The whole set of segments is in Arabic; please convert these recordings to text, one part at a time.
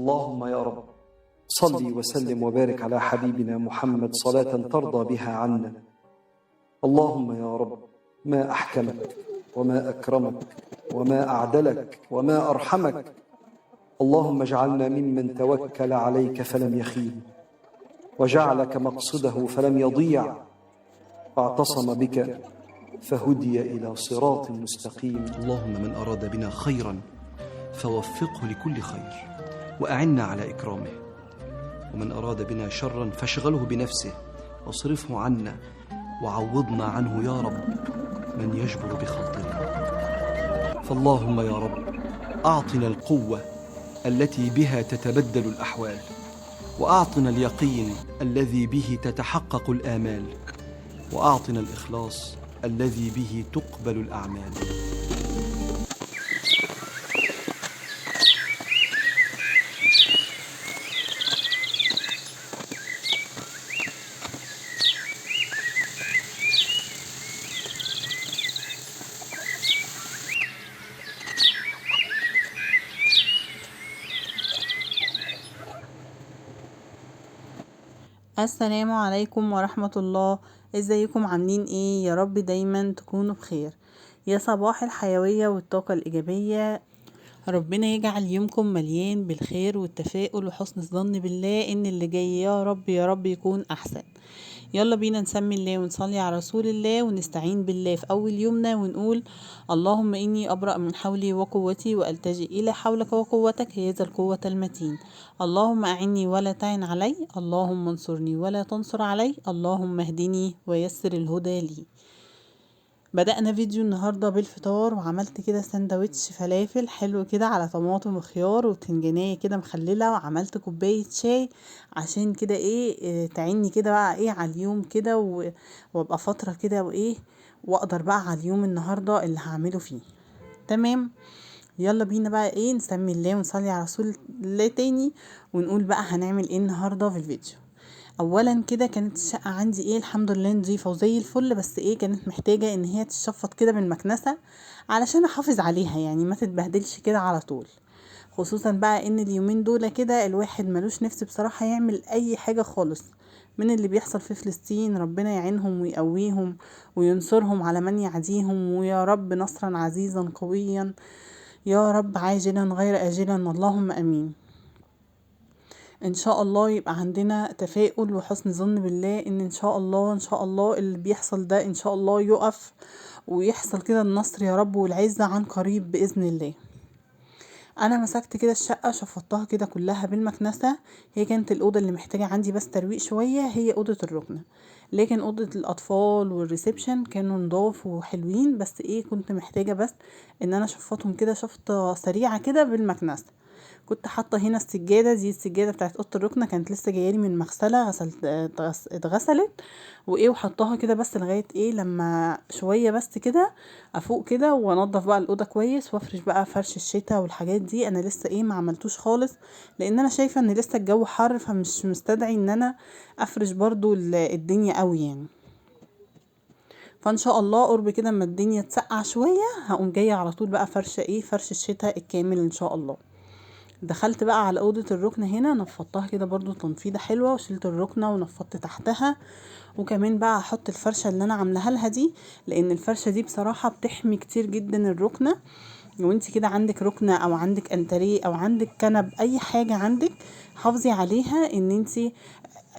اللهم يا رب صل وسلم وبارك على حبيبنا محمد صلاة ترضى بها عنا. اللهم يا رب ما أحكمك وما أكرمك وما أعدلك وما أرحمك. اللهم اجعلنا ممن توكل عليك فلم يخيب، وجعلك مقصده فلم يضيع، واعتصم بك فهدي إلى صراط مستقيم. اللهم من أراد بنا خيرا فوفقه لكل خير وأعنا على إكرامه، ومن أراد بنا شرا فاشغله بنفسه واصرفه عنا، وعوضنا عنه يا رب من يجبر بخاطره. فاللهم يا رب أعطنا القوة التي بها تتبدل الأحوال، وأعطنا اليقين الذي به تتحقق الآمال، وأعطنا الإخلاص الذي به تقبل الأعمال. السلام عليكم ورحمة الله. ازيكم عاملين ايه؟ يا رب دايما تكونوا بخير. يا صباح الحيوية والطاقة الإيجابية، ربنا يجعل يومكم مليان بالخير والتفاؤل وحسن الظن بالله ان اللي جاي يا رب يا رب يكون احسن. يلا بينا نسمي الله ونصلي على رسول الله ونستعين بالله في اول يومنا ونقول: اللهم اني ابرأ من حولي وقوتي والتجئ الى حولك وقوتك هي ذا القوة المتين. اللهم اعني ولا تعن علي، اللهم انصرني ولا تنصر علي، اللهم اهدني ويسر الهدى لي. بدأنا فيديو النهاردة بالفطار، وعملت كده سندوتش فلافل حلو كده على طماطم وخيار وبتنجانية كده مخللة، وعملت كوباية شاي عشان كده تعني كده بقى على اليوم كده وابقى فترة كده واقدر بقى على اليوم النهاردة اللي هعمله فيه. تمام، يلا بينا بقى نسمي الله ونصلي على رسول الله تاني ونقول بقى هنعمل ايه النهاردة في الفيديو. اولا كده كانت الشقة عندي الحمد لله نظيفة وزي الفل، بس كانت محتاجة ان هي تتشفط كده بالمكنسة علشان احافظ عليها، يعني ما تتبهدلش كده على طول، خصوصا بقى ان اليومين دول كده الواحد ملوش نفس بصراحة يعمل اي حاجة خالص من اللي بيحصل في فلسطين. ربنا يعينهم ويقويهم وينصرهم على من يعديهم، ويا رب نصرا عزيزا قويا يا رب عاجلا غير آجلا، اللهم امين. ان شاء الله يبقى عندنا تفاؤل وحسن ظن بالله ان شاء الله اللي بيحصل ده ان شاء الله يقف ويحصل كده النصر يا رب والعزة عن قريب بإذن الله. انا مسكت كده الشقة شفطتها كده كلها بالمكنسة. هي كانت الأوضة اللي محتاجة عندي بس ترويق شوية هي أوضة الركنة، لكن أوضة الأطفال والريسبشن كانوا نضاف وحلوين، بس كنت محتاجة بس ان انا شفطهم كده شفطة سريعة كده بالمكنسة. كنت حاطه هنا السجاده دي، السجاده بتاعت اوضه الركنه كانت لسه جايالي من مغسله، اتغسلت وحطاها كده بس لغايه لما شويه بس كده افوق كده وانضف بقى الاوضه كويس وافرش بقى فرش الشتاء والحاجات دي. انا لسه ما عملتوش خالص لان انا شايفه ان لسه الجو حر، فمش مستدعي ان انا افرش برضو الدنيا قوي يعني. فان شاء الله قرب كده اما الدنيا تسقع شويه هقوم جايه على طول بقى فرشه فرش الشتاء الكامل ان شاء الله. دخلت بقى على اوضه الركنه هنا، نفضتها كده برضو تنفيضه حلوه، وشلت الركنه ونفضت تحتها، وكمان بقى هحط الفرشه اللي انا عاملاها لها دي، لان الفرشه دي بصراحه بتحمي كتير جدا الركنه. وانت كده عندك ركنه او عندك انتريه او عندك كنب اي حاجه عندك، حافظي عليها ان انت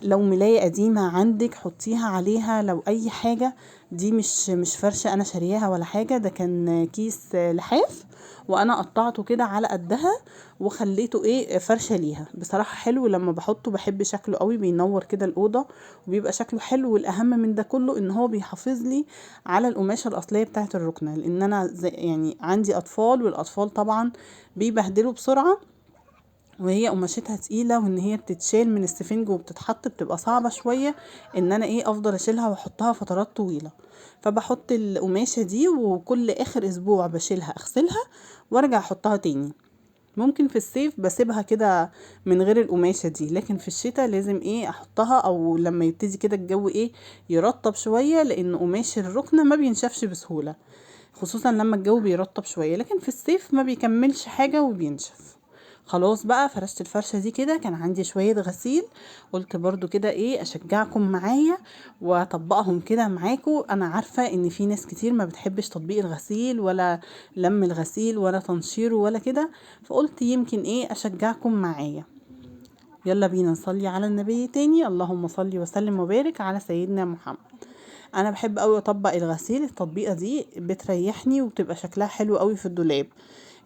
لو ملاية قديمة عندك حطيها عليها، لو اي حاجة. دي مش فرشة انا شارياها ولا حاجة، ده كان كيس لحاف وانا قطعته كده على قدها وخليته فرشة ليها. بصراحة حلو لما بحطه، بحب شكله قوي، بينور كده الأوضة وبيبقى شكله حلو. والاهم من ده كله ان هو بيحافظ لي على القماشة الاصلية بتاعة الركنة، لان انا يعني عندي اطفال، والاطفال طبعا بيبهدلوا بسرعة، وهي قماشتها تقيلة، وان هي بتتشال من السفنج وبتتحط بتبقى صعبة شوية ان انا افضل اشيلها واحطها فترات طويلة. فبحط القماشة دي وكل اخر اسبوع بشيلها اغسلها وارجع احطها تاني. ممكن في الصيف بسيبها كده من غير القماشة دي، لكن في الشتاء لازم احطها، او لما يبتدي كده الجو يرطب شوية، لان قماش الركنة ما بينشفش بسهولة، خصوصا لما الجو بيرطب شوية، لكن في الصيف ما بيكملش حاجة وبينشف. خلاص بقى فرشت الفرشة دي كده. كان عندي شوية غسيل، قلت برضو كده ايه اشجعكم معايا واطبقهم كده معاكم. انا عارفة ان في ناس كتير ما بتحبش تطبيق الغسيل ولا لم الغسيل ولا تنشيره ولا كده، فقلت يمكن ايه اشجعكم معايا. يلا بينا نصلي على النبي تاني. اللهم صل وسلم وبارك على سيدنا محمد. انا بحب قوي اطبق الغسيل، التطبيقه دي بتريحني وبتبقى شكلها حلو قوي في الدولاب،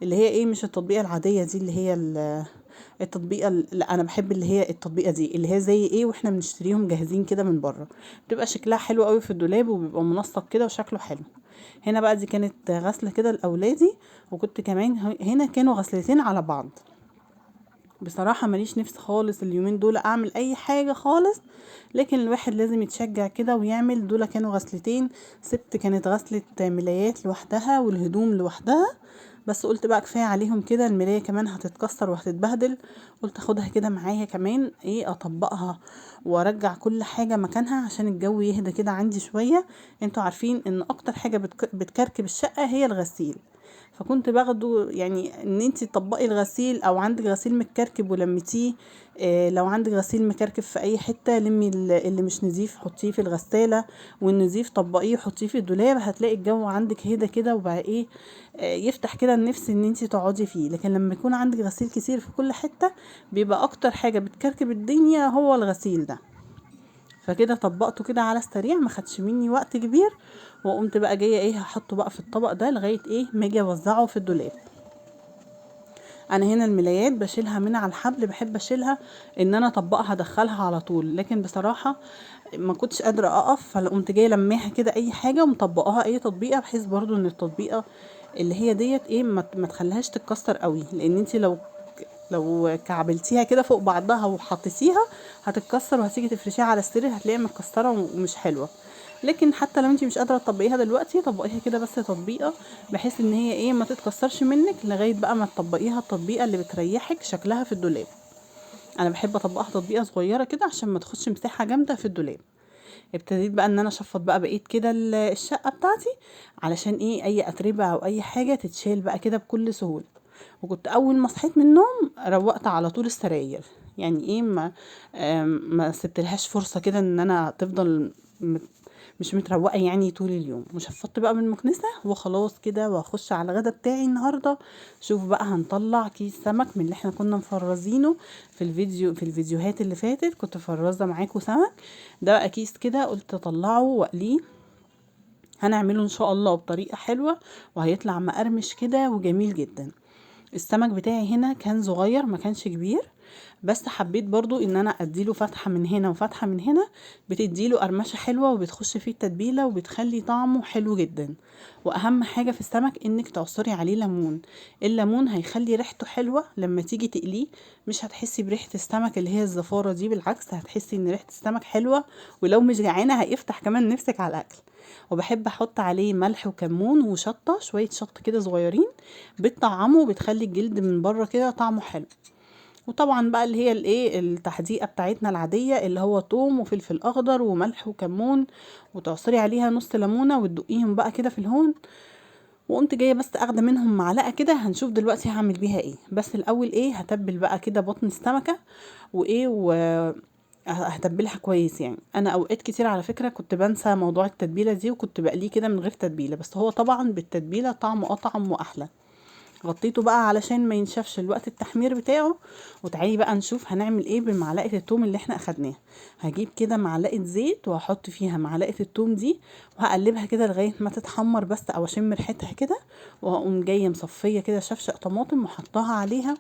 اللي هي ايه مش التطبيقه العاديه دي اللي هي التطبيقه. لا انا بحب اللي هي التطبيقه دي اللي هي زي ايه واحنا بنشتريهم جاهزين كده من بره، بتبقى شكلها حلو قوي في الدولاب وبيبقى منسق كده وشكله حلو. هنا بقى دي كانت غسله كده لاولادي، وكنت كمان هنا كانوا غسلتين على بعض. بصراحة ماليش نفس خالص اليومين دول اعمل اي حاجة خالص، لكن الواحد لازم يتشجع كده ويعمل. دول كانوا غسلتين، سبت كانت غسلة ملايات لوحدها والهدوم لوحدها، بس قلت بقى كفاية عليهم كده، الملاية كمان هتتكسر وهتتبهدل. قلت اخدها كده معايا كمان ايه اطبقها وارجع كل حاجة مكانها عشان الجو يهدى كده عندي شوية. انتوا عارفين ان اكتر حاجة بتكركب الشقة هي الغسيل، فكنت باخده يعني ان انتي تطبقي الغسيل او عندك غسيل متكركب ولمتيه. لو عندك غسيل مكركب في اي حته لمي اللي مش نظيف حطيه في الغساله، والنظيف طبقيه وحطيه في الدولاب، هتلاقي الجو عندك هدا كده وبقى ايه يفتح كده النفس ان انتي تقعدي فيه. لكن لما يكون عندك غسيل كتير في كل حته بيبقى اكتر حاجه بتكركب الدنيا هو الغسيل ده. فكده طبقته كده على السريع، ما خدش مني وقت كبير، وقمت بقى جايه ايه هحطه بقى في الطبق ده لغايه ايه ما اجي اوزعه في الدولاب. انا هنا الملايات بشيلها من على الحبل، بحب اشيلها ان انا اطبقها ادخلها على طول، لكن بصراحه ما كنتش قادره اقف، فقمت جايه لماها كده اي حاجه ومطبقاها اي تطبيقه، بحيث برضو ان التطبيقه اللي هي ديت ايه ما تخليهاش تتكسر قوي، لان انتي لو كعبلتيها كده فوق بعضها وحطيتيها هتتكسر، وهتيجي تفرشيها على السرير هتلاقيها متكسره ومش حلوه. لكن حتى لو انتي مش قادره تطبقيها دلوقتي طبقيها كده بس تطبيقه، بحيث ان هي ايه ما تتكسرش منك لغايه بقى ما تطبقيها التطبيقه اللي بتريحك شكلها في الدولاب. انا بحب اطبقها تطبيقه صغيره كده عشان ما تاخدش مساحه جامده في الدولاب. ابتديت بقى ان انا اشفط بقى بقيت كده الشقه بتاعتي، علشان ايه اي اتربه او اي حاجه تتشال بقى كده بكل سهوله. وكنت اول ما صحيت من النوم روقت على طول السراير، يعني ايه ما سبتلهاش فرصه كده ان انا تفضل مش متروقه يعني طول اليوم. وشفطت بقى من المكنسه وخلاص كده، وهخش على الغدا بتاعي النهارده. شوف بقى هنطلع كيس سمك من اللي احنا كنا مفرزينه في الفيديوهات اللي فاتت، كنت مفرزه معاكم سمك. ده بقى كيس كده قلت اطلعه واقليه، هنعمله ان شاء الله بطريقه حلوه وهيطلع مقرمش كده وجميل جدا. السمك بتاعي هنا كان صغير ما كانش كبير، بس حبيت برضو ان انا اديله فتحة من هنا وفتحة من هنا، بتديله قرمشة حلوة وبتخش فيه التتبيلة وبتخلي طعمه حلو جدا. واهم حاجة في السمك انك تعصري عليه ليمون، الليمون هيخلي ريحته حلوة لما تيجي تقليه، مش هتحسي بريحة السمك اللي هي الزفارة دي، بالعكس هتحسي ان ريحة السمك حلوة، ولو مش جعانة هيفتح كمان نفسك على الاكل. وبحب احط عليه ملح وكمون وشطة، شوية شطة كده صغيرين بتطعمه وبتخلي الجلد من بره كده طعمه حلو. وطبعا بقى اللي هي الايه التحديقه بتاعتنا العاديه اللي هو توم وفلفل اخضر وملح وكمون، وتعصري عليها نص ليمونه وتدقيهم بقى كده في الهون. وقمت جايه بس اخده منهم معلقه كده، هنشوف دلوقتي هعمل بيها ايه. بس الاول ايه هتبل بقى كده بطن السمكه وايه هتبلها كويس. يعني انا اوقات كتير على فكره كنت بنسى موضوع التتبيله دي وكنت بقليه كده من غير تتبيله، بس هو طبعا بالتتبيله طعمه اطعم واحلى. غطيته بقى علشان ما ينشفش الوقت التحمير بتاعه. وتعالي بقى نشوف هنعمل ايه بمعلقه التوم اللي احنا اخدناها. هجيب كده معلقه زيت وهحط فيها معلقه التوم دي وهقلبها كده لغايه ما تتحمر بس او اشم ريحتها كده، وهقوم جايه مصفيه كده شفشق طماطم وحطها عليها،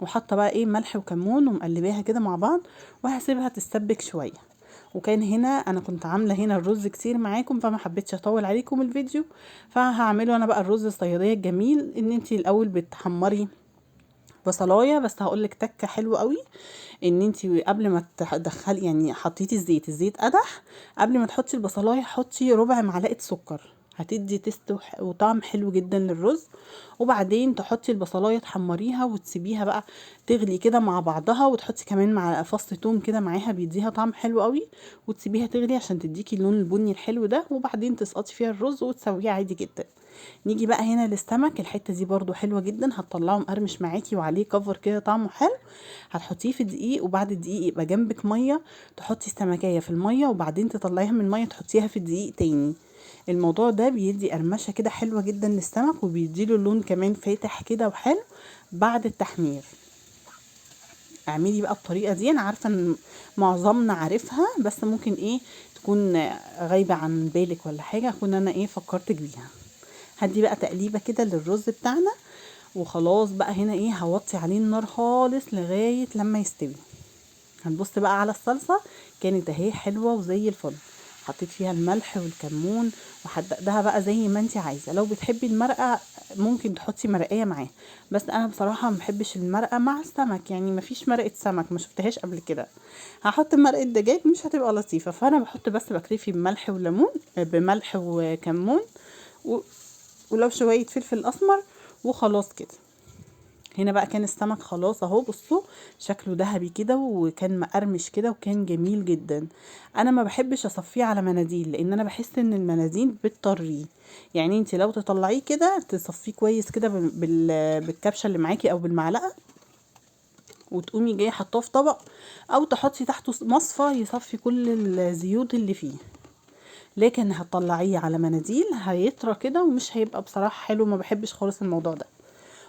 وحاطه بقى ايه ملح وكمون ومقلباها كده مع بعض، وهسيبها تستبك شويه. وكان هنا انا كنت عامله هنا الرز كتير معاكم فما حبيتش اطول عليكم الفيديو، فهعمله انا بقى الرز الصياديه الجميل. ان انتي الاول بتحمري بصلايه، بس هقولك تكه حلوه قوي، ان انتي قبل ما تدخلي يعني حطيتي الزيت قدح، قبل ما تحطي البصلايه حطي ربع معلقه سكر هتدي تست وطعم حلو جدا للرز. وبعدين تحطي البصلايه تحمريها وتسيبيها بقى تغلي كده مع بعضها، وتحطي كمان مع فص توم كده معاها بيديها طعم حلو قوي، وتسيبيها تغلي عشان تديكي اللون البني الحلو ده. وبعدين تسقطي فيها الرز وتسويه عادي جدا. نيجي بقى هنا للسمك، الحته دي برضو حلوه جدا، هتطلعه مقرمش معاكي وعليه كفر كده طعمه حلو. هتحطيه في دقيق، وبعد الدقيق يبقى جنبك ميه، تحطي السمكيه في الميه وبعدين تطلعيها من الميه تحطيها في الدقيق تاني. الموضوع ده بيدي قرمشه كده حلوه جدا للسمك، وبيديله لون كمان فاتح كده وحلو بعد التحمير. اعملي بقى الطريقه دي، انا عارفه ان معظمنا عارفها، بس ممكن ايه تكون غايبه عن بالك ولا حاجه، اكون انا ايه فكرتك بيها. هدي بقى تقليبه كده للرز بتاعنا، وخلاص بقى هنا ايه هوطي عليه النار خالص لغايه لما يستوي. هنبص بقى على الصلصه، كانت اهي حلوه وزي الفل. حطيت فيها الملح والكمون وحدقتها بقى زي ما انت عايزه. لو بتحبي المرقه ممكن تحطي مرقيه معاه، بس انا بصراحه ما بحبش المرقه مع السمك، يعني ما فيش مرقه سمك ما شفتهاش قبل كده. هحط مرقه دجاج مش هتبقى لطيفه، فانا بحط بس بكريفي بملح وليمون، بملح وكمون ولو شويه فلفل اسمر وخلاص كده. هنا بقى كان السمك خلاص اهو، بصوا شكله ذهبي كده وكان مقرمش كده وكان جميل جدا. انا ما بحبش اصفيه على مناديل، لان انا بحس ان المناديل بتطريه. يعني انت لو تطلعيه كده تصفيه كويس كده بالكبشه اللي معاكي او بالمعلقه، وتقومي جايه حطاه في طبق، او تحطي تحته مصفى يصفي كل الزيوت اللي فيه. لكن هتطلعيه على مناديل هيطرى كده ومش هيبقى بصراحه حلو، ما بحبش خالص الموضوع ده.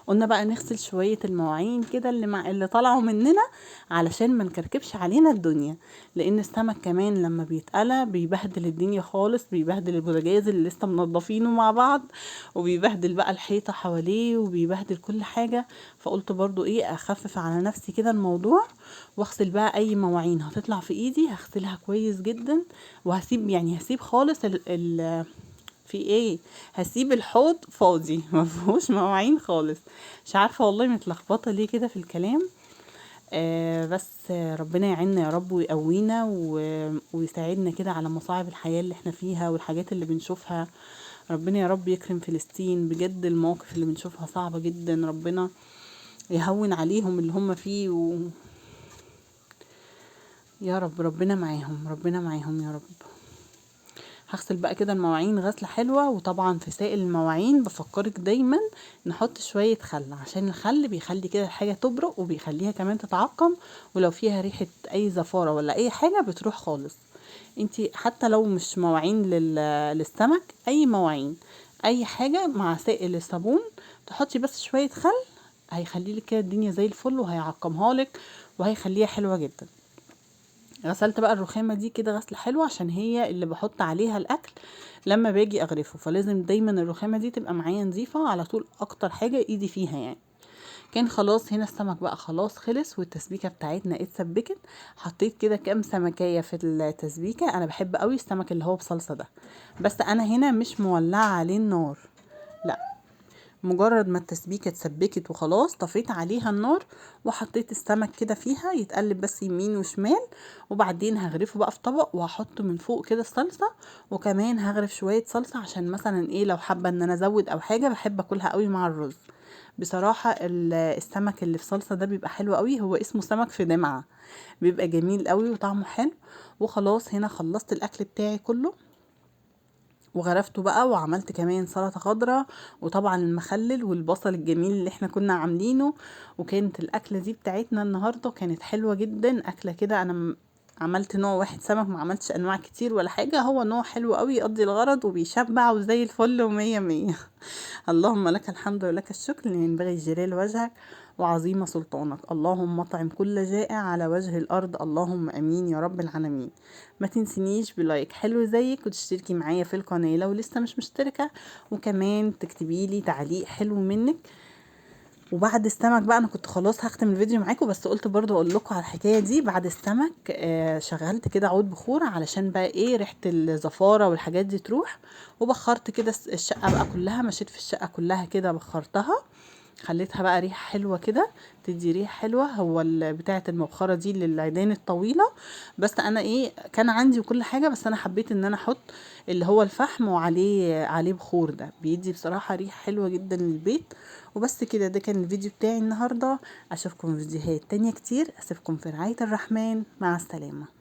قلنا بقى نغسل شوية المواعين كده اللي طلعوا مننا علشان ما نكركبش علينا الدنيا، لان السمك كمان لما بيتقلى بيبهدل الدنيا خالص، بيبهدل البوتاجاز اللي لسه منضفينه مع بعض، وبيبهدل بقى الحيطة حواليه، وبيبهدل كل حاجة. فقلت برضو ايه اخفف على نفسي كده الموضوع، واغسل بقى اي مواعين هتطلع في ايدي هغسلها كويس جدا. هسيب خالص في ايه، هسيب الحوض فاضي ما فيهوش مواعين خالص. مش عارفه والله متلخبطه ليه كده في الكلام. بس ربنا يعيننا يا رب ويقوينا ويساعدنا كده على مصاعب الحياه اللي احنا فيها والحاجات اللي بنشوفها. ربنا يا رب يكرم فلسطين، بجد المواقف اللي بنشوفها صعبه جدا، ربنا يهون عليهم اللي هم فيه يا رب ربنا معاهم، ربنا معاهم يا رب. هغسل بقى كده المواعين غسلة حلوة. وطبعا في سائل المواعين بفكرك دايما نحط شوية خل، عشان الخل بيخلي كده الحاجة تبرق وبيخليها كمان تتعقم، ولو فيها ريحة اي زفارة ولا اي حاجة بتروح خالص. انتي حتى لو مش مواعين للسمك، اي مواعين اي حاجة مع سائل الصابون تحطي بس شوية خل، هيخلي لك كده الدنيا زي الفل وهيعقمها لك وهيخليها حلوة جدا. غسلت بقى الرخامة دي كده غسلة حلوة، عشان هي اللي بحط عليها الاكل لما باجي اغرفه، فلازم دايما الرخامة دي تبقى معايا نظيفة على طول، اكتر حاجة ايدي فيها يعني. كان خلاص هنا السمك بقى خلاص خلص، والتسبيكة بتاعتنا اتسبكت. حطيت كده كام سمكية في التسبيكة، انا بحب قوي السمك اللي هو بصلصة ده، بس انا هنا مش مولعة عليه النار، لا، مجرد ما التسبيكة اتسبكت وخلاص طفيت عليها النار، وحطيت السمك كده فيها يتقلب بس يمين وشمال. وبعدين هغرفه بقى في طبق وهحط من فوق كده الصلصة، وكمان هغرف شوية صلصة عشان مثلا ايه لو حابة ان انا ازود او حاجة، بحب اكلها قوي مع الرز. بصراحة السمك اللي في صلصة ده بيبقى حلو قوي، هو اسمه سمك في دمعة، بيبقى جميل قوي وطعمه حلو. وخلاص هنا خلصت الاكل بتاعي كله وغرفته بقى، وعملت كمان سلطة خضراء، وطبعا المخلل والبصل الجميل اللي احنا كنا عاملينه. وكانت الاكلة دي بتاعتنا النهاردة كانت حلوة جدا. اكلة كده انا عملت نوع واحد سمك، ما عملتش انواع كتير ولا حاجة، هو نوع حلو قوي يقضي الغرض وبيشبع وزي الفل ومية مية. اللهم لك الحمد ولك الشكر، لأن ينبغي جلال وجهك وعظيم سلطانك. اللهم اطعم كل جائع على وجه الأرض، اللهم أمين يا رب العالمين. ما تنسينيش بلايك حلو زيك، وتشتركي معايا في القناة لو لسه مش مشتركة، وكمان تكتبي لي تعليق حلو منك. وبعد السمك بقى انا كنت خلاص هختم الفيديو معاكم، بس قلت برضو اقول لكم على الحكايه دي. بعد السمك شغلت كده عود بخور علشان بقى ايه ريحه الزفاره والحاجات دي تروح. وبخرت كده الشقه بقى كلها، مشيت في الشقه كلها كده بخرتها، خليتها بقى ريحه حلوه كده، تدي ريحه حلوه. هو بتاعه المبخره دي للعيدان الطويله، بس انا ايه كان عندي وكل حاجه، بس انا حبيت ان انا احط اللي هو الفحم وعليه بخور، ده بيدي بصراحة ريحة حلوة جدا للبيت. وبس كده، ده كان الفيديو بتاعي النهاردة. اشوفكم في فيديوهات تانية كتير، اسيبكم في رعاية الرحمن، مع السلامة.